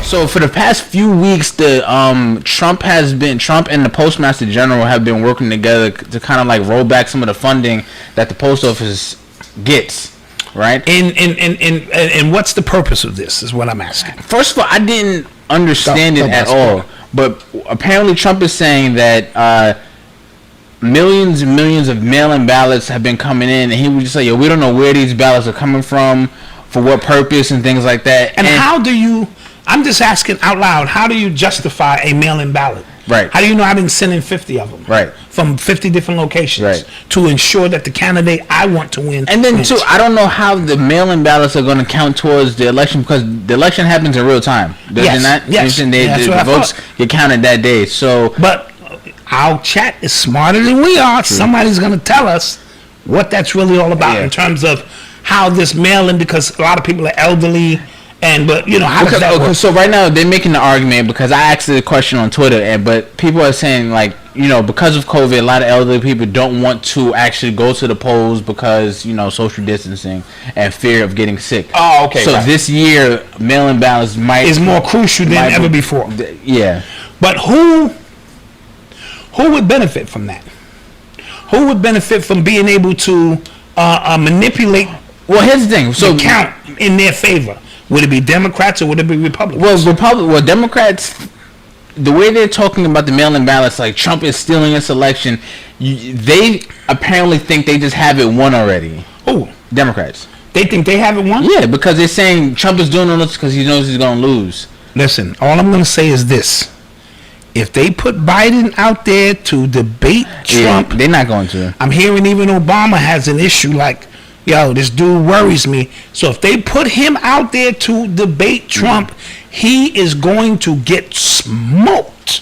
So for the past few weeks, Trump and the Postmaster General have been working together to kind of like roll back some of the funding that the post office gets, right? And what's the purpose of this? Is what I'm asking. First of all, I didn't understand it at all, but apparently Trump is saying that millions and millions of mail-in ballots have been coming in, and he would just say, "Yo, we don't know where these ballots are coming from, for what purpose, and things like that." And how do you? I'm just asking out loud. How do you justify a mail-in ballot? Right. How do you know I've been sending 50 of them? Right. From 50 different locations. Right. To ensure that the candidate I want to win. And then wins. too, I don't know how the mail-in ballots are going to count towards the election, because the election happens in real time. Does it not? Yes. The votes get counted that day. So. But our chat is smarter than we are. True. Somebody's going to tell us what that's really all about in terms of how this mail-in, because a lot of people are elderly. But how does that work? So right now they're making the argument, because I asked the question on Twitter, but people are saying, like, because of COVID, a lot of elderly people don't want to actually go to the polls because social distancing and fear of getting sick. Oh, okay. So this year, mail-in ballots is more crucial than ever before. Yeah. But who would benefit from that? Who would benefit from being able to manipulate? Well, here's the thing. So count in their favor. Would it be Democrats or would it be Republicans? Well, Democrats, the way they're talking about the mail-in ballots, like Trump is stealing this election, they apparently think they just have it won already. Who? Democrats. They think they have it won? Yeah, because they're saying Trump is doing all this because he knows he's going to lose. Listen, all I'm going to say is this. If they put Biden out there to debate Trump... they're not going to. I'm hearing even Obama has an issue like, yo, this dude worries me. So if they put him out there to debate Trump, he is going to get smoked.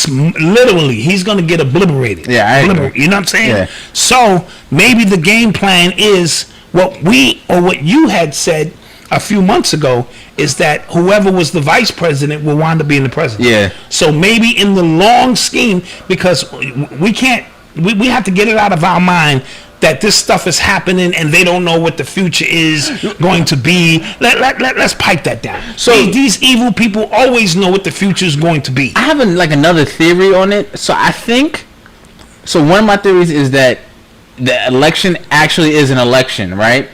Literally, he's going to get obliterated. Yeah, I agree. You know what I'm saying? Yeah. So maybe the game plan is what you had said a few months ago, is that whoever was the vice president will wind up being the president. Yeah. So maybe in the long scheme, because we have to get it out of our mind that this stuff is happening and they don't know what the future is going to be. Let's pipe that down. So these evil people always know what the future is going to be. I have another theory on it. So I think, one of my theories is that the election actually is an election, right?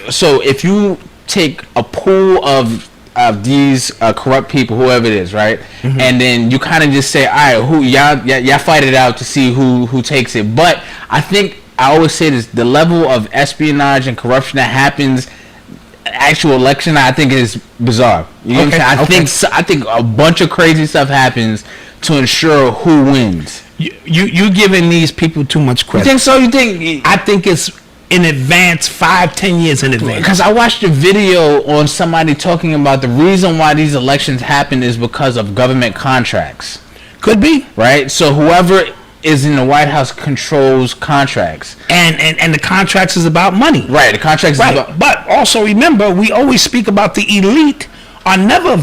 So if you take a pool of these corrupt people, whoever it is, right? Mm-hmm. And then you kind of just say, all right, y'all fight it out to see who takes it. But I think I always say this: the level of espionage and corruption that happens actual election, I think is bizarre. You know what I'm saying? I think a bunch of crazy stuff happens to ensure who wins. You giving these people too much credit. You think so? You think? I think it's in advance, 5-10 years in advance. Because I watched a video on somebody talking about the reason why these elections happen is because of government contracts. Could be. Right? So whoever is in the White House controls contracts. And the contracts is about money. Right, the contracts is about... But also remember, we always speak about the elite are never...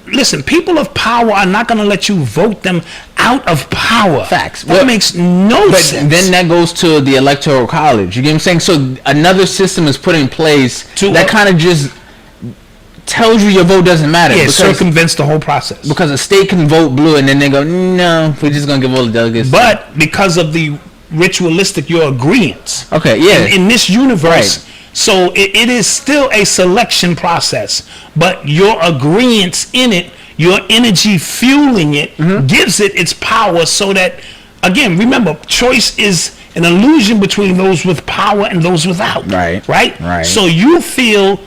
listen, people of power are not going to let you vote them out of power. Facts. That makes no sense. Then that goes to the Electoral College. You get what I'm saying? So another system is put in place that kind of just tells you your vote doesn't matter. Yeah, circumvents the whole process. Because a state can vote blue and then they go, no, we're just going to give all the delegates. But because of the ritualistic, your agreeance. Okay, yeah. In this universe... Right. So it is still a selection process, but your agreeance in it, your energy fueling it, gives it its power so that, again, remember, choice is an illusion between those with power and those without. Right? So you feel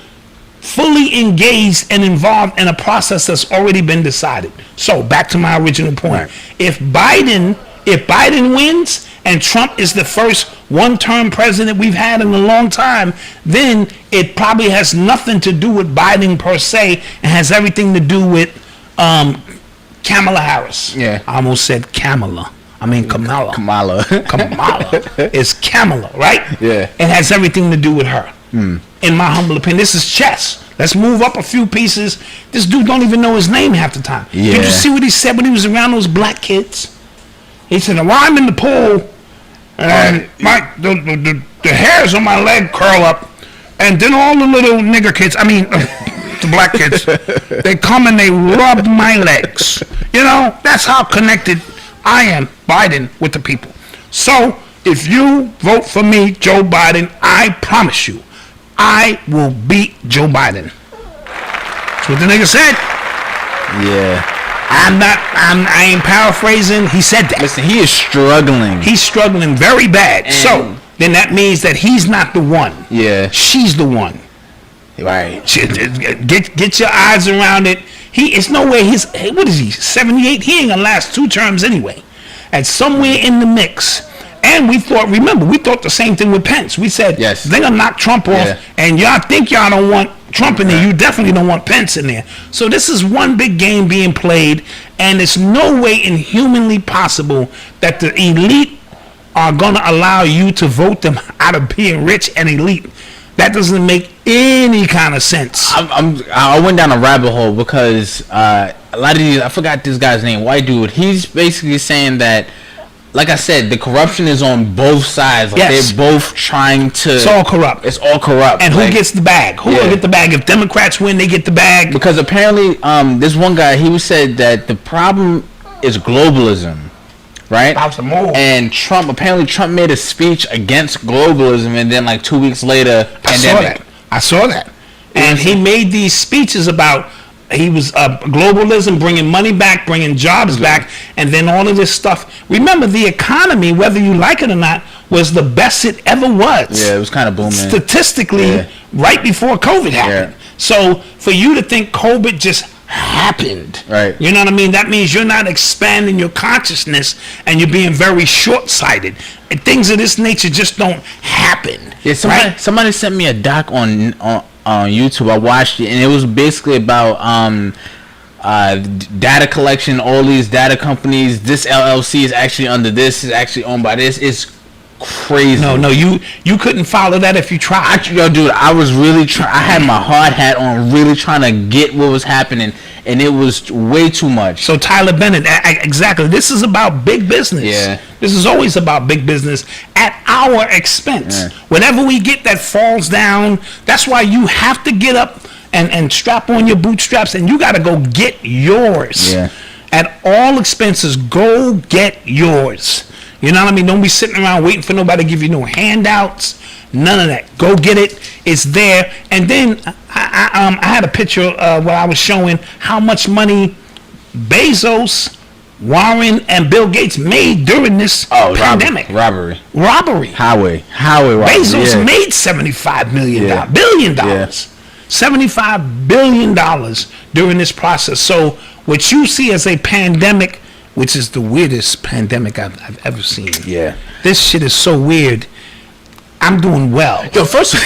fully engaged and involved in a process that's already been decided. So back to my original point. Right. If Biden wins and Trump is the first one-term president we've had in a long time, then it probably has nothing to do with Biden per se and has everything to do with Kamala Harris. Yeah. I almost said Kamala. I mean Kamala. Kamala. It's Kamala, right? Yeah. It has everything to do with her. In my humble opinion. This is chess. Let's move up a few pieces. This dude don't even know his name half the time. Yeah. Did you see what he said when he was around those black kids? He said, while I'm in the pool, and the hairs on my leg curl up, and then all the little nigger kids, the black kids. They come and they rub my legs. You know, that's how connected I am, Biden, with the people. So, if you vote for me, Joe Biden, I promise you, I will beat Joe Biden. That's what the nigga said. Yeah. I ain't paraphrasing. He said that. Listen, he is struggling. He's struggling very bad. So, then that means that he's not the one. Yeah. She's the one. Right. Get your eyes around it. It's no way what is he, 78? He ain't gonna last 2 terms anyway. And somewhere in the mix. And we thought the same thing with Pence. We said, yes, they're gonna knock Trump off, and y'all think y'all don't want Trump in there. You definitely don't want Pence in there. So this is one big game being played, and it's no way inhumanly possible that the elite are gonna allow you to vote them out of being rich and elite. That doesn't make any kind of sense. I went down a rabbit hole because a lot of these, I forgot this guy's name, white dude. He's basically saying that, like I said, the corruption is on both sides. Like, yes. They're both trying to... It's all corrupt. It's all corrupt. And who gets the bag? Who will get the bag? If Democrats win, they get the bag. Because apparently, this one guy, he said that the problem is globalism, right? And Trump made a speech against globalism, and then like 2 weeks later, pandemic. I saw that. And he made these speeches about... He was globalism, bringing money back, bringing jobs back, and then all of this stuff. Remember, the economy, whether you like it or not, was the best it ever was. Yeah, it was kind of booming. Statistically, right before COVID happened. Yeah. So for you to think COVID just happened, right? You know what I mean? That means you're not expanding your consciousness, and you're being very short-sighted. And things of this nature just don't happen. Yeah, somebody sent me a doc on YouTube. I watched it, and it was basically about data collection. All these data companies. This LLC is actually under this. Is actually owned by this. It's crazy. No, you couldn't follow that if you tried. Yo, dude, I was really trying. I had my hard hat on, really trying to get what was happening, and it was way too much. So Tyler Bennett, exactly. This is about big business. Yeah. This is always about big business at our expense. Yeah. Whatever we get that falls down, that's why you have to get up and strap on your bootstraps, and you got to go get yours. Yeah. At all expenses, go get yours. You know what I mean? Don't be sitting around waiting for nobody to give you no handouts. None of that. Go get it. It's there. And then I had a picture where I was showing how much money Bezos, Warren, and Bill Gates made during this pandemic. Robbery. Highway robbery. Bezos made $75 billion. $75 billion during this process. So what you see as a pandemic, which is the weirdest pandemic I've ever seen. Yeah. This shit is so weird. I'm doing well. Yo, first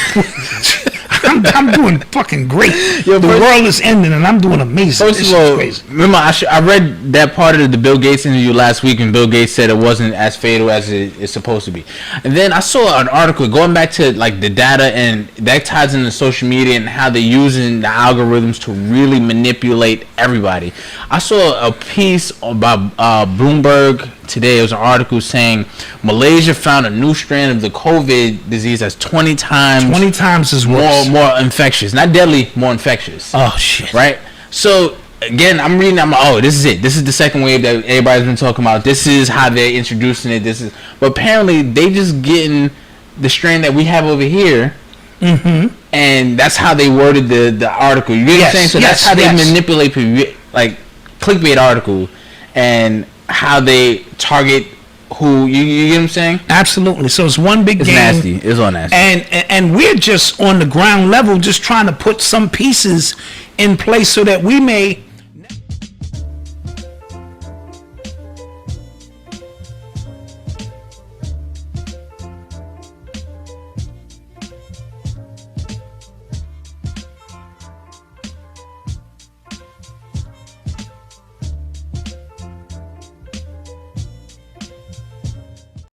I'm doing fucking great. Yo, the world is ending, and I'm doing amazing. First of all, remember I read that part of the Bill Gates interview last week, and Bill Gates said it wasn't as fatal as it's supposed to be. And then I saw an article going back to like the data, and that ties into social media and how they're using the algorithms to really manipulate everybody. I saw a piece about Bloomberg today. It was an article saying Malaysia found a new strand of the COVID disease that's 20 times as worse. More infectious, not deadly, more infectious. Oh shit! Right. So again, I'm reading. I'm like, oh, this is it. This is the second wave that everybody's been talking about. This is how they're introducing it. But apparently they just getting the strain that we have over here, and that's how they worded the article. You get what I'm saying? So that's how they manipulate people, like clickbait article, and how they target who you get what I'm saying? Absolutely. So it's one big game. It's nasty. It's all nasty. And we're just on the ground level, just trying to put some pieces in place so that we may